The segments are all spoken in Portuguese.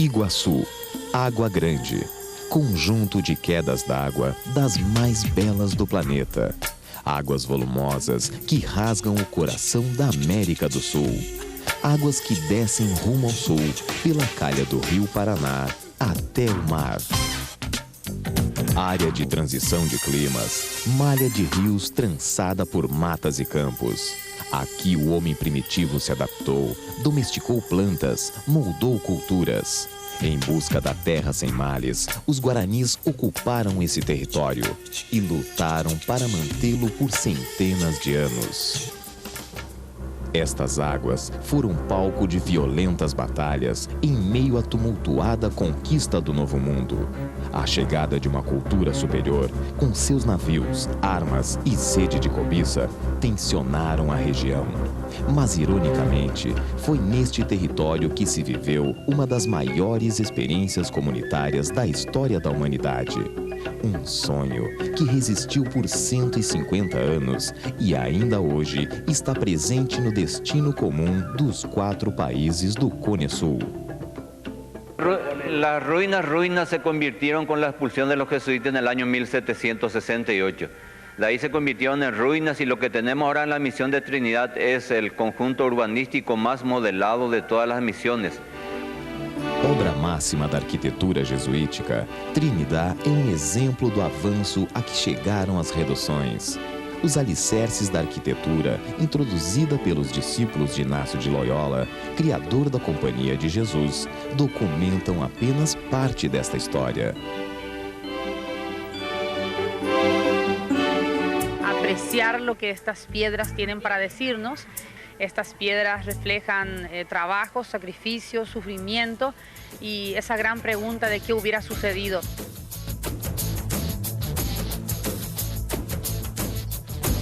Iguaçu, Água Grande, conjunto de quedas d'água das mais belas do planeta. Águas volumosas que rasgam o coração da América do Sul. Águas que descem rumo ao sul, pela calha do Rio Paraná até o mar. Área de transição de climas, malha de rios trançada por matas e campos. Aqui o homem primitivo se adaptou, domesticou plantas, moldou culturas. Em busca da terra sem males, os guaranis ocuparam esse território e lutaram para mantê-lo por centenas de anos. Estas águas foram palco de violentas batalhas em meio à tumultuada conquista do Novo Mundo. A chegada de uma cultura superior, com seus navios, armas e sede de cobiça, tensionaram a região. Mas, ironicamente, foi neste território que se viveu uma das maiores experiências comunitárias da história da humanidade. Um sonho que resistiu por 150 anos e ainda hoje está presente no destino comum dos 4 países do Cone Sul. Las ruinas se convirtieron con la expulsión de los jesuitas en el año 1768. De ahí se convirtieron en ruinas y lo que tenemos ahora en la misión de Trinidad es el conjunto urbanístico más modelado de todas las misiones. Obra máxima da arquitetura jesuítica, Trinidad é um exemplo do avanço a que chegaram as reduções. Os alicerces da arquitetura, introduzida pelos discípulos de Inácio de Loyola, criador da Companhia de Jesus, documentam apenas parte desta história. Apreciar lo que estas piedras tienen para decirnos. Estas piedras reflejan trabajo, sacrificio, sufrimiento y esa gran pregunta de qué hubiera sucedido.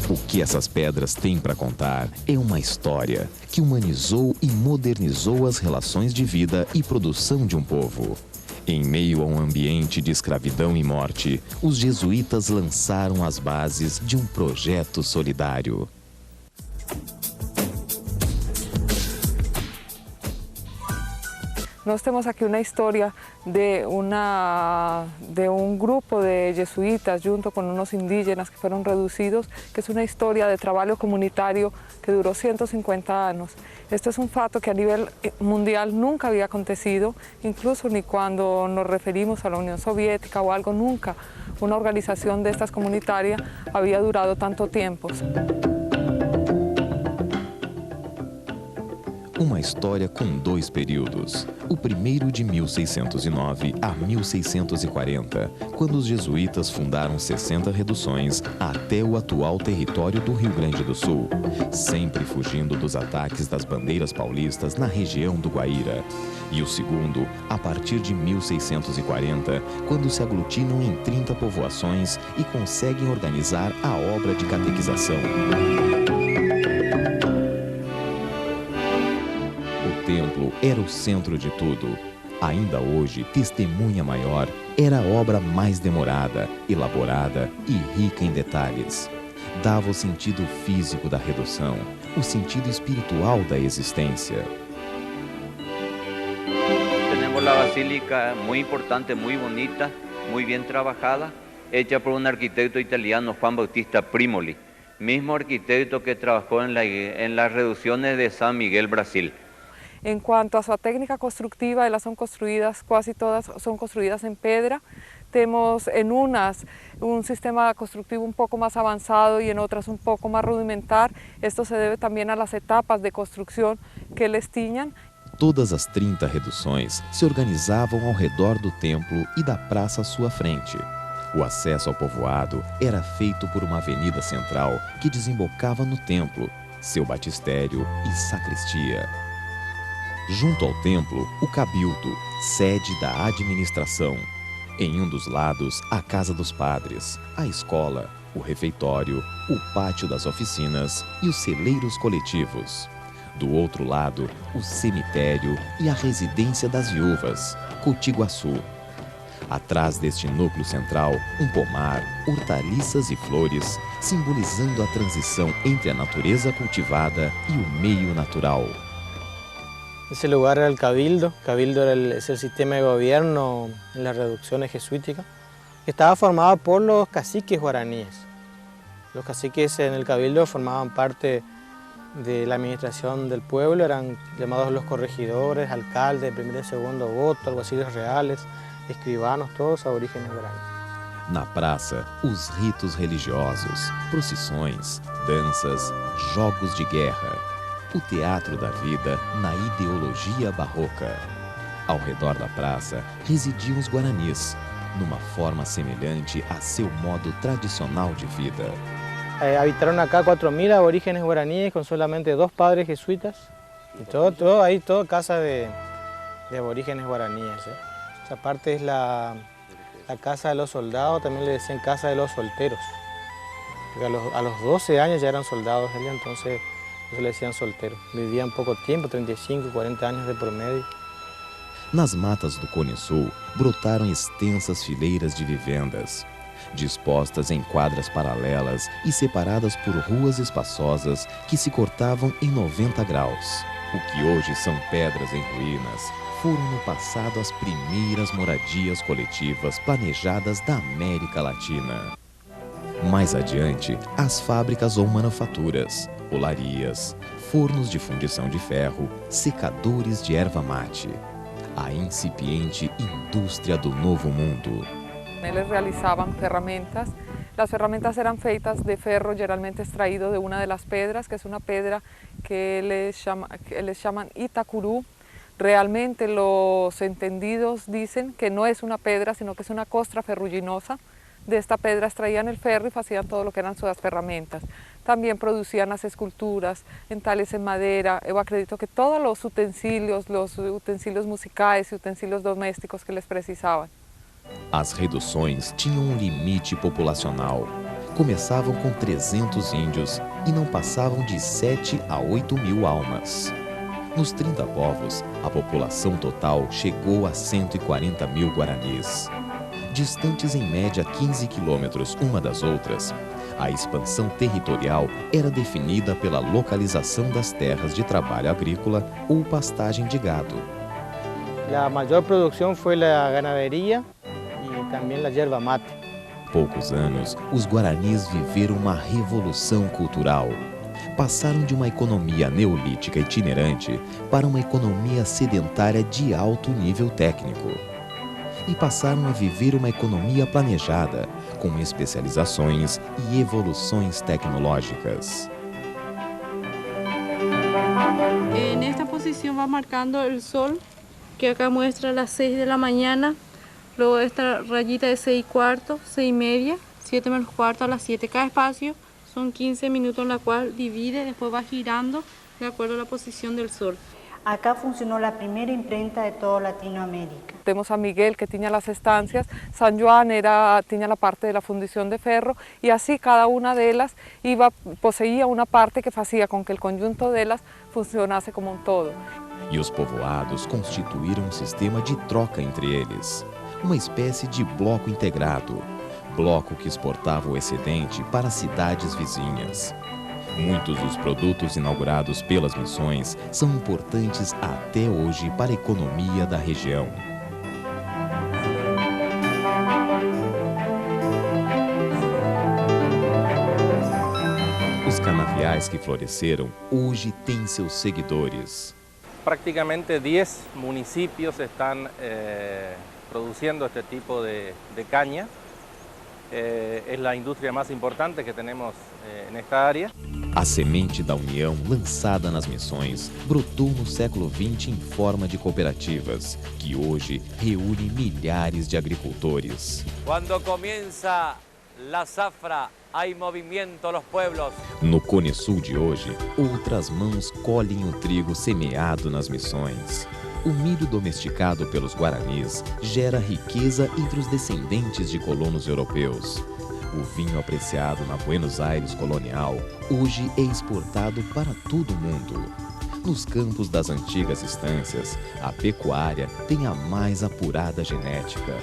O que essas pedras têm para contar é uma história que humanizou e modernizou as relações de vida e produção de um povo. Em meio a um ambiente de escravidão e morte, os jesuítas lançaram as bases de um projeto solidário. Nós temos aqui uma história de um grupo de jesuítas junto com uns indígenas que foram reduzidos, que é uma história de trabalho comunitário que durou 150 anos. Este é um fato que a nível mundial nunca havia acontecido, incluso nem quando nos referimos à União Soviética ou algo, nunca uma organização destas comunitárias havia durado tanto tempo. Uma história com 2 períodos. O primeiro de 1609 a 1640, quando os jesuítas fundaram 60 reduções até o atual território do Rio Grande do Sul, sempre fugindo dos ataques das bandeiras paulistas na região do Guaíra. E o segundo, a partir de 1640, quando se aglutinam em 30 povoações e conseguem organizar a obra de catequização. O templo era o centro de tudo. Ainda hoje, testemunha maior, era a obra mais demorada, elaborada e rica em detalhes. Dava o sentido físico da redução, o sentido espiritual da existência. Tenemos la basílica muy importante, muy bonita, muy bien trabajada, hecha por un arquitecto italiano, Juan Bautista Primoli, mismo arquitecto que trabajó en las reducciones de San Miguel, Brasil. Em quanto à sua técnica construtiva, elas são construídas, quase todas são construídas em pedra. Temos em unas um sistema construtivo um pouco mais avançado e em outras um pouco mais rudimentar. Isto se deve também às etapas de construção que eles tinham. Todas as 30 reduções se organizavam ao redor do templo e da praça à sua frente. O acesso ao povoado era feito por uma avenida central que desembocava no templo, seu batistério e sacristia. Junto ao templo, o cabildo, sede da administração. Em um dos lados, a casa dos padres, a escola, o refeitório, o pátio das oficinas e os celeiros coletivos. Do outro lado, o cemitério e a residência das viúvas, Cotiguaçu. Atrás deste núcleo central, um pomar, hortaliças e flores, simbolizando a transição entre a natureza cultivada e o meio natural. Ese lugar era el Cabildo. Cabildo es el sistema de gobierno en las reducciones jesuíticas, que estaba formado por los caciques guaraníes. Los caciques en el Cabildo formaban parte de la administración del pueblo, eran llamados los corregidores, alcaldes, primer y segundo voto, alguaciles reales, escribanos, todos aborígenes guaraníes. Na praça, os ritos religiosos, procissões, danças, jogos de guerra. O teatro da vida na ideologia barroca. Ao redor da praça residiam os guaranis, numa forma semelhante a seu modo tradicional de vida. Habitaron acá 4.000 aborígenes guaraníes con solamente 2 padres jesuitas. Y todo casa de aborígenes guaraníes. Esa parte es la casa de los soldados, también le decían casa de los solteros. Porque a los 12 años ya eran soldados ellos, entonces eso le decían solteros. Vivían poco tiempo, 35, 40 años de promedio. Nas matas do Cone Sul brotaram extensas fileiras de vivendas, dispostas em quadras paralelas e separadas por ruas espaçosas que se cortavam em 90 graus. O que hoje são pedras em ruínas foram no passado as primeiras moradias coletivas planejadas da América Latina. Mais adiante, as fábricas ou manufaturas, olarias, fornos de fundição de ferro, secadores de erva mate. A incipiente indústria do Novo Mundo. Eles realizaban ferramentas. Las ferramentas eran feitas de ferro generalmente extraído de una de las pedras, que es una pedra que les llaman Itacurú. Realmente los entendidos dicen que no es una pedra, sino que es una costra ferruginosa. De esta pedra extraían el ferro y hacían todo lo que eran sus ferramentas. También producían las esculturas, entales en madera. Yo acredito que todos los utensilios musicais e utensílios domésticos que les precisavam. As reduções tinham limite populacional. Começavam com 300 índios e não passavam de 7 a 8 mil almas. Nos 30 povos, a população total chegou a 140 mil guaranis. Distantes em média 15 quilômetros uma das outras, a expansão territorial era definida pela localização das terras de trabalho agrícola ou pastagem de gado. A maior produção foi a ganaderia e também a yerba mate. Poucos anos, os guaranis viveram uma revolução cultural. Passaram de uma economia neolítica itinerante para uma economia sedentária de alto nível técnico. E passaram a viver uma economia planejada, com especializações e evoluções tecnológicas. Nesta posição vai marcando o sol, que acá muestra las 6 de la mañana, luego esta rayita de 6:15, 6:30, 7 menos cuarto a las 7. Cada espacio son 15 minutos en la cual divide, después va girando de acuerdo a la posición del sol. Acá funcionó la primera imprenta de toda Latinoamérica. Tenemos a Miguel que tenía las estancias, San Juan tenía la parte de la fundición de ferro y así cada una de ellas poseía una parte que hacía con que el conjunto de ellas funcionase como un todo. E os povoados constituíram um sistema de troca entre eles, uma espécie de bloco integrado, bloco que exportava o excedente para as cidades vizinhas. Muitos dos produtos inaugurados pelas missões são importantes até hoje para a economia da região. Os canaviais que floresceram hoje têm seus seguidores. Prácticamente 10 municipios están produciendo este tipo de caña. Es la industria más importante que tenemos en esta área. A semente da união lançada nas missões brotou no século XX em forma de cooperativas, que hoje reúnem milhares de agricultores. Quando começa a safra, há movimento nos pueblos. No Cone Sul de hoje, outras mãos colhem o trigo semeado nas missões. O milho domesticado pelos guaranis gera riqueza entre os descendentes de colonos europeus. O vinho apreciado na Buenos Aires colonial hoje é exportado para todo o mundo. Nos campos das antigas estâncias, a pecuária tem a mais apurada genética.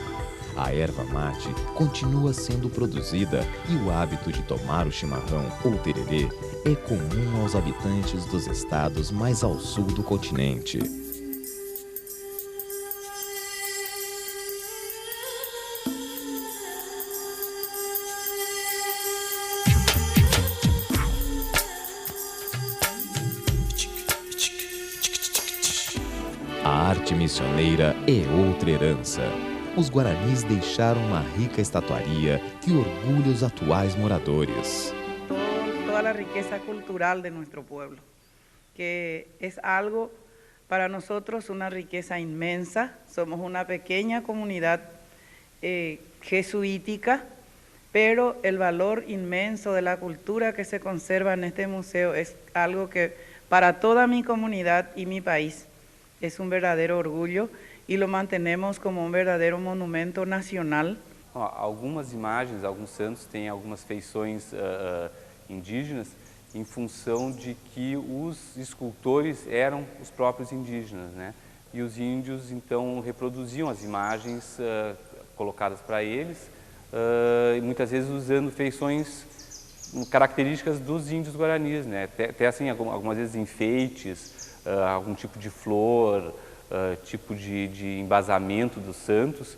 A erva mate continua sendo produzida e o hábito de tomar o chimarrão ou tererê é comum aos habitantes dos estados mais ao sul do continente. arte missioneira é outra herança. Os guaranis deixaram uma rica estatuaria que orgulha os atuais moradores. Toda a riqueza cultural de nosso pueblo, que é algo para nós uma riqueza imensa. Somos uma pequena comunidade jesuítica, pero el valor inmenso de la cultura que se conserva en este museo es algo que para toda mi comunidad y mi país es un verdadero orgullo y lo mantenemos como un verdadero monumento nacional. Algumas imagens, alguns santos têm algumas feições indígenas em função de que os escultores eram os próprios indígenas, né? E os índios então reproduziam as imagens colocadas para eles, muitas vezes usando feições características dos índios guaranis, né? Até assim, algumas vezes enfeites, algum tipo de flor, tipo de embasamento dos santos,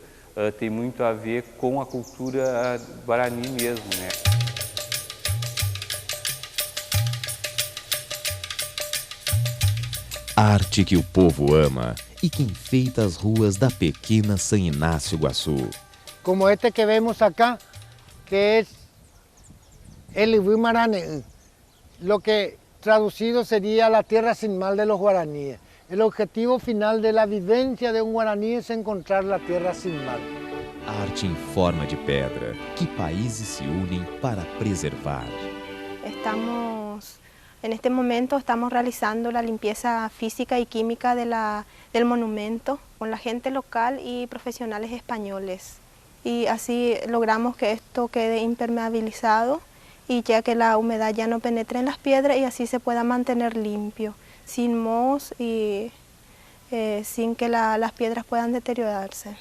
tem muito a ver com a cultura guarani mesmo, né? Arte que o povo ama e que enfeita as ruas da pequena San Ignacio Iguazú. Como este que vemos acá, que es el Ibuimarane, lo que traducido sería la tierra sin mal de los guaraníes. El objetivo final de la vivencia de un guaraní es encontrar la tierra sin mal. Arte em forma de pedra, que países se unem para preservar. En este momento estamos realizando la limpieza física y química del monumento con la gente local y profesionales españoles. Y así logramos que esto quede impermeabilizado y ya que la humedad ya no penetre en las piedras y así se pueda mantener limpio, sin moho y sin que las piedras puedan deteriorarse.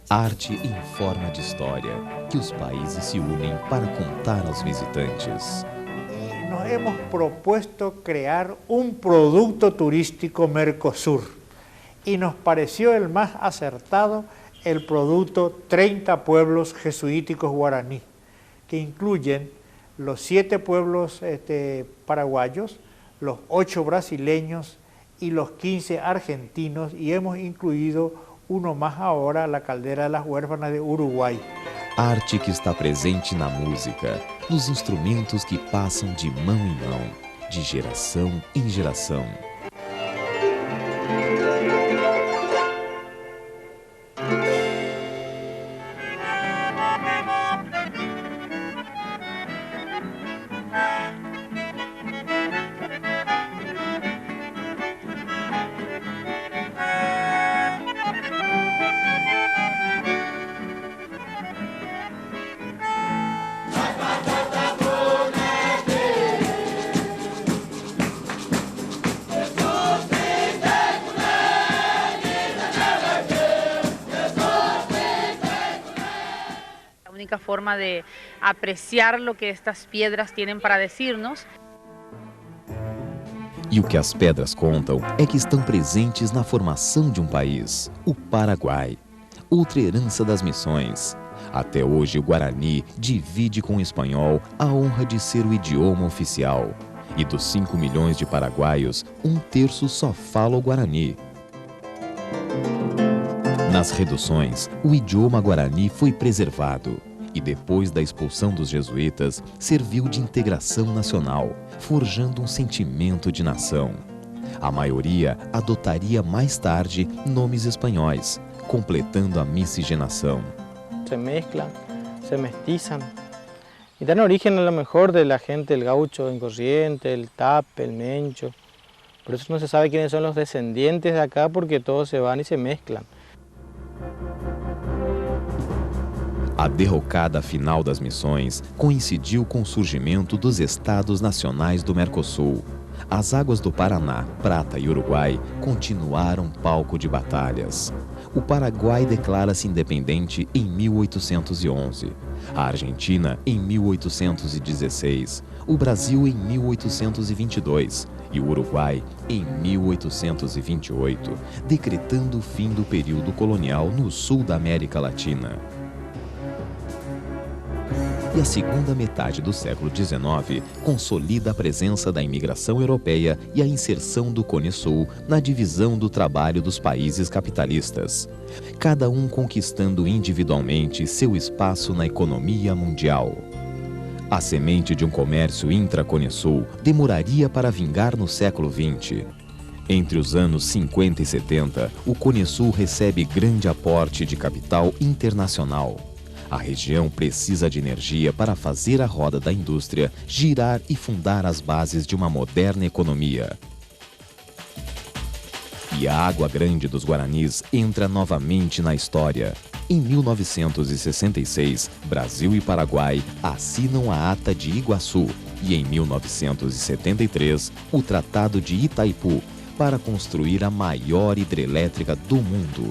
Arte em forma de história, que os países se unem para contar aos visitantes. Nos hemos propuesto crear un producto turístico Mercosur y nos pareció el más acertado el producto 30 pueblos jesuíticos guaraní, que incluyen los 7 pueblos paraguayos, los 8 brasileños y los 15 argentinos, y hemos incluído uno más ahora, la Caldera de las Huérfanas de Uruguai. Arte que está presente na música, nos instrumentos que passam de mão em mão, de geração em geração. La única forma de apreciar lo que estas piedras tienen para decirnos. E o que as pedras contam é que estão presentes na formação de um país, o Paraguai, outra herança das missões. Até hoje, o Guarani divide com o espanhol a honra de ser o idioma oficial. E dos 5 milhões de paraguaios, 1/3 só fala o Guarani. Nas reduções, o idioma guarani foi preservado e depois da expulsão dos jesuítas, serviu de integração nacional, forjando um sentimento de nação. A maioria adotaria mais tarde nomes espanhóis, completando a miscigenação. Se mezclan, se mestizan y dan origen a lo mejor de la gente, el gaucho en Corrientes, el tape, el mencho. Por eso no se sabe quiénes son los descendientes de acá porque todos se van y se mezclan. A derrocada final das missões coincidiu com o surgimento dos Estados Nacionais do Mercosul. As águas do Paraná, Prata e Uruguai continuaram palco de batalhas. O Paraguai declara-se independente em 1811, a Argentina em 1816, o Brasil em 1822 e o Uruguai em 1828, decretando o fim do período colonial no sul da América Latina. e a segunda metade do século XIX consolida a presença da imigração europeia e a inserção do Cone Sul na divisão do trabalho dos países capitalistas, cada um conquistando individualmente seu espaço na economia mundial. A semente de um comércio intra-Cone Sul demoraria para vingar no século XX. Entre os anos 50 e 70, o Cone Sul recebe grande aporte de capital internacional. A região precisa de energia para fazer a roda da indústria girar e fundar as bases de uma moderna economia. E a Água Grande dos Guaranis entra novamente na história. Em 1966, Brasil e Paraguai assinam a Ata de Iguaçu e, em 1973, o Tratado de Itaipu, para construir a maior hidrelétrica do mundo.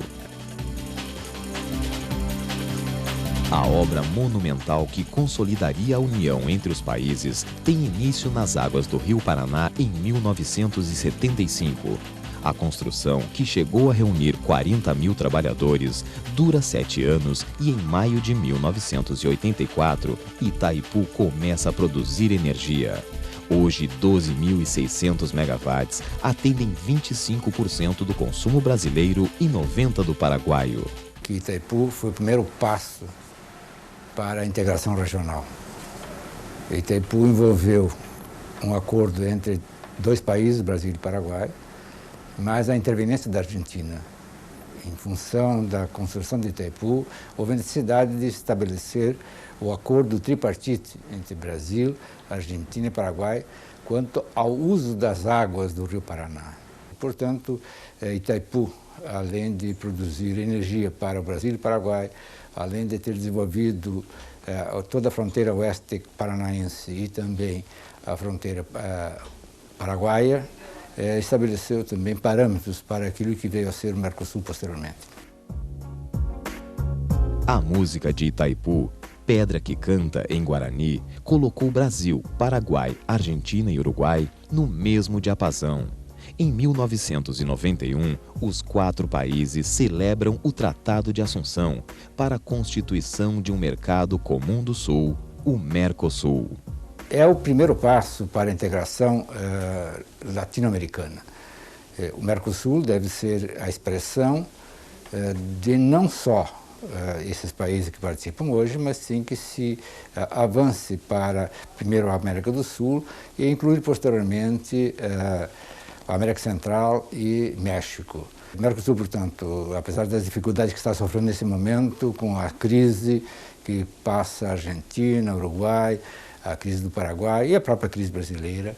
A obra monumental que consolidaria a união entre os países tem início nas águas do Rio Paraná em 1975. A construção, que chegou a reunir 40 mil trabalhadores, dura 7 anos e em maio de 1984, Itaipu começa a produzir energia. Hoje, 12.600 megawatts atendem 25% do consumo brasileiro e 90% do paraguaio. Que Itaipu foi o primeiro passo para a integração regional. Itaipu envolveu um acordo entre dois países, Brasil e Paraguai, mas a interveniência da Argentina. Em função da construção de Itaipu, houve a necessidade de estabelecer o acordo tripartite entre Brasil, Argentina e Paraguai quanto ao uso das águas do Rio Paraná. Portanto, Itaipu, além de produzir energia para o Brasil e Paraguai, além de ter desenvolvido toda a fronteira oeste paranaense e também a fronteira paraguaia, estabeleceu também parâmetros para aquilo que veio a ser o Mercosul posteriormente. A música de Itaipu, Pedra que Canta em Guarani, colocou Brasil, Paraguai, Argentina e Uruguai no mesmo diapasão. Em 1991, os 4 países celebram o Tratado de Assunção para a constituição de um mercado comum do Sul, o Mercosul. É o primeiro passo para a integração latino-americana. O Mercosul deve ser a expressão de não só esses países que participam hoje, mas sim que se avance para, primeiro, a América do Sul e incluir posteriormente a América Central e México. O Mercosul, portanto, apesar das dificuldades que está sofrendo nesse momento, com a crise que passa a Argentina, Uruguai, a crise do Paraguai e a própria crise brasileira,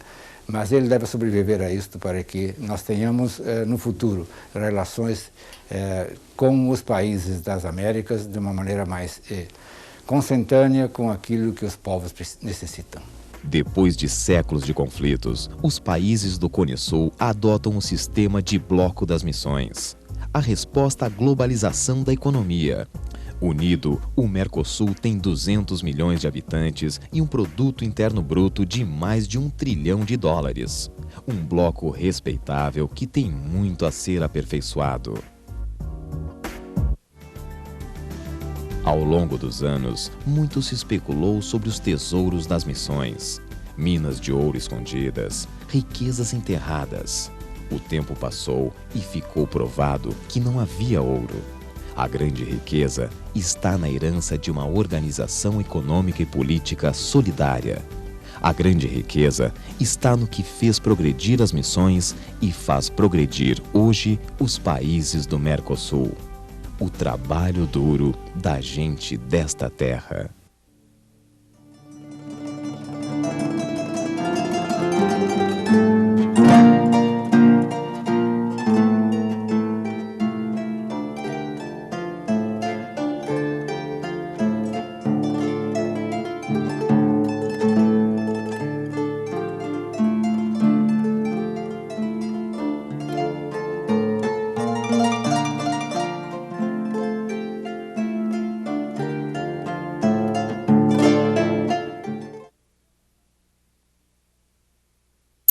mas ele deve sobreviver a isto para que nós tenhamos no futuro relações com os países das Américas de uma maneira mais consentânea com aquilo que os povos necessitam. Depois de séculos de conflitos, os países do Cone Sul adotam o sistema de bloco das missões, a resposta à globalização da economia. Unido, o Mercosul tem 200 milhões de habitantes e um produto interno bruto de mais de $1 trilhão. Um bloco respeitável que tem muito a ser aperfeiçoado. Ao longo dos anos, muito se especulou sobre os tesouros das missões. Minas de ouro escondidas, riquezas enterradas. O tempo passou e ficou provado que não havia ouro. A grande riqueza está na herança de uma organização econômica e política solidária. A grande riqueza está no que fez progredir as missões e faz progredir hoje os países do Mercosul. O trabalho duro da gente desta terra.